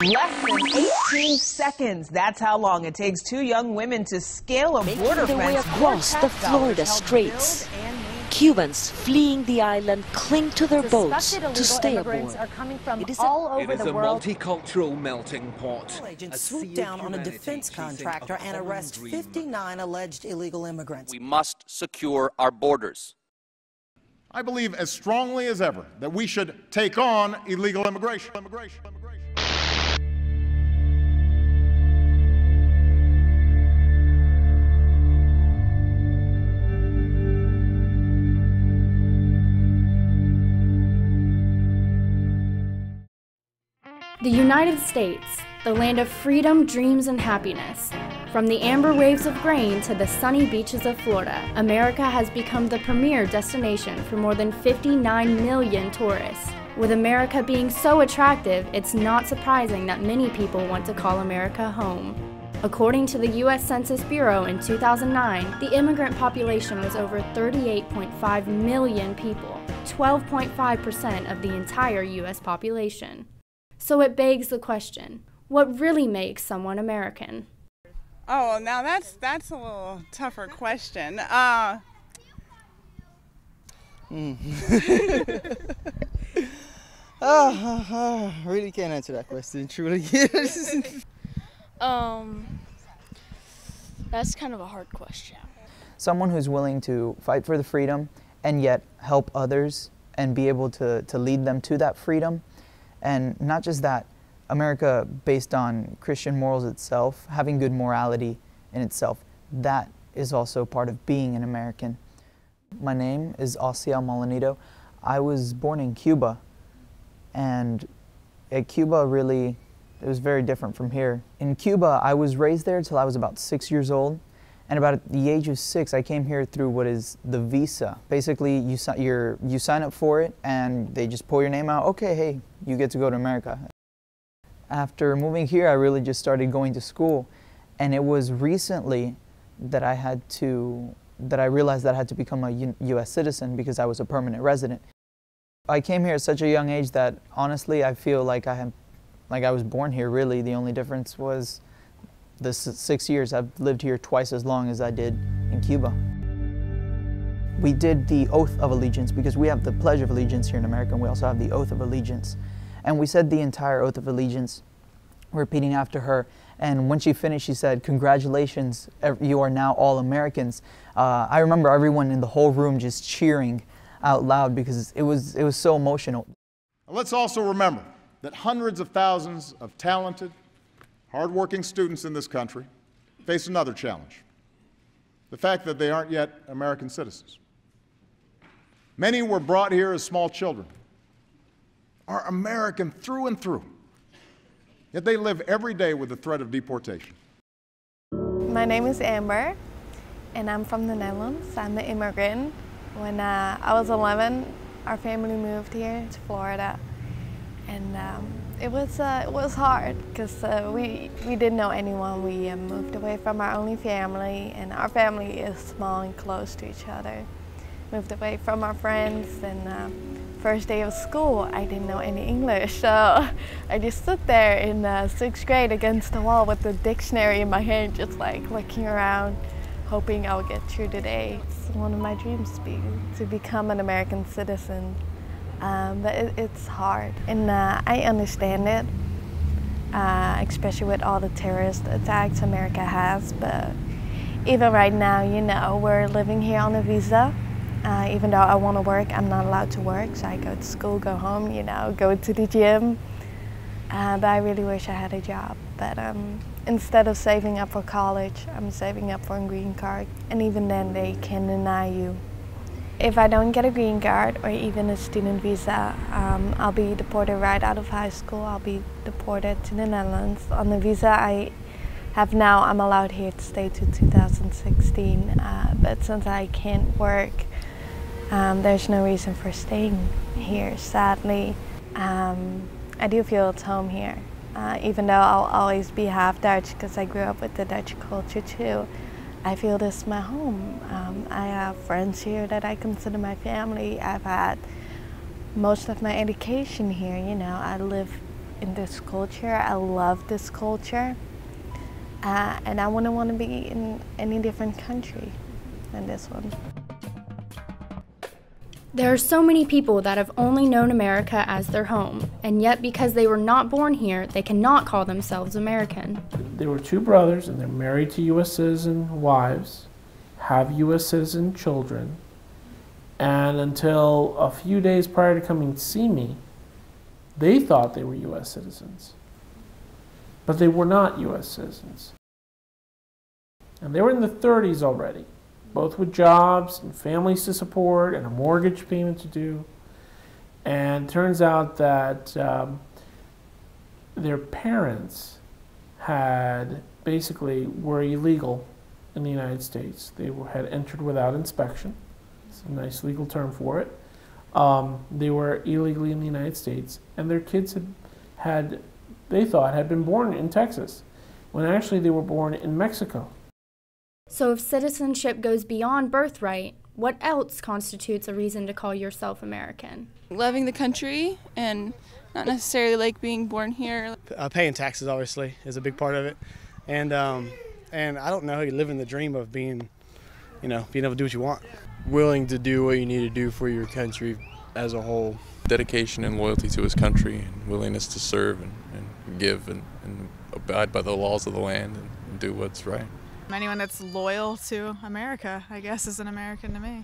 Less than 18 seconds. That's how long it takes two young women to scale a border Making their way fence. across the Florida Straits. Cubans fleeing the island cling to their boats to stay aboard. Are coming from It is all over the world. Multicultural melting pot. Agents swoop down on a defense contractor and arrest 59 alleged illegal immigrants. We must secure our borders. I believe as strongly as ever that we should take on illegal immigration. The United States, the land of freedom, dreams, and happiness. From the amber waves of grain to the sunny beaches of Florida, America has become the premier destination for more than 59 million tourists. With America being so attractive, it's not surprising that many people want to call America home. According to the U.S. Census Bureau in 2009, the immigrant population was over 38.5 million people, 12.5% of the entire U.S. population. So it begs the question, what really makes someone American? Oh, now that's a little tougher question. Really can't answer that question, truly. That's kind of a hard question. Someone who's willing to fight for the freedom and yet help others and be able to lead them to that freedom. And not just that, America based on Christian morals itself, having good morality in itself, that is also part of being an American. My name is Osiel Molinito. I was born in Cuba, and at Cuba really, it was very different from here. In Cuba, I was raised there until I was about 6 years old, and about at the age of 6, I came here through what is the visa. Basically, you sign up for it, and they just pull your name out. Okay, hey, you get to go to America. After moving here, I really just started going to school, and it was recently that I realized that I had to become a U.S. citizen because I was a permanent resident. I came here at such a young age that honestly, I feel like I was born here. Really, the only difference was the 6 years. I've lived here twice as long as I did in Cuba. We did the oath of allegiance because we have the Pledge of Allegiance here in America, and we also have the oath of allegiance. And we said the entire oath of allegiance, repeating after her. And when she finished, she said, "Congratulations, you are now all Americans." I remember everyone in the whole room just cheering out loud because it was so emotional. Let's also remember that hundreds of thousands of talented, hardworking students in this country face another challenge: the fact that they aren't yet American citizens. Many were brought here as small children, are American through and through, yet they live every day with the threat of deportation. My name is Amber, and I'm from the Netherlands. I'm an immigrant. When I was 11, our family moved here to Florida, and it was hard because we didn't know anyone. We moved away from our only family, and our family is small and close to each other. Moved away from our friends, and first day of school, I didn't know any English, so I just stood there in 6th grade against the wall with the dictionary in my hand, just like looking around, hoping I'll get through the day. It's one of my dreams to become an American citizen, but it's hard, and I understand it, especially with all the terrorist attacks America has. But even right now, you know, we're living here on a visa. Even though I want to work, I'm not allowed to work, so I go to school, go home, you know, go to the gym. But I really wish I had a job. But instead of saving up for college, I'm saving up for a green card. And even then, they can deny you. If I don't get a green card or even a student visa, I'll be deported right out of high school. I'll be deported to the Netherlands. On the visa I have now, I'm allowed here to stay to 2016. But since I can't work, there's no reason for staying here, sadly. I do feel at home here, even though I'll always be half Dutch because I grew up with the Dutch culture too. I feel this is my home. I have friends here that I consider my family. I've had most of my education here, you know. I live in this culture. I love this culture. And I wouldn't want to be in any different country than this one. There are so many people that have only known America as their home, and yet because they were not born here, they cannot call themselves American. There were two brothers, and they're married to U.S. citizen wives, have U.S. citizen children, and until a few days prior to coming to see me, they thought they were U.S. citizens. But they were not U.S. citizens. And they were in the 30s already, both with jobs and families to support and a mortgage payment to do. And it turns out that their parents were illegal in the United States. They had entered without inspection. It's a nice legal term for it. They were illegally in the United States, and their kids they thought had been born in Texas, when actually they were born in Mexico. So if citizenship goes beyond birthright, what else constitutes a reason to call yourself American? Loving the country and not necessarily like being born here. Paying taxes, obviously, is a big part of it. And I don't know how you live in the dream of being able to do what you want. Willing to do what you need to do for your country as a whole. Dedication and loyalty to his country and willingness to serve and give and abide by the laws of the land and do what's right. Anyone that's loyal to America, I guess, is an American to me.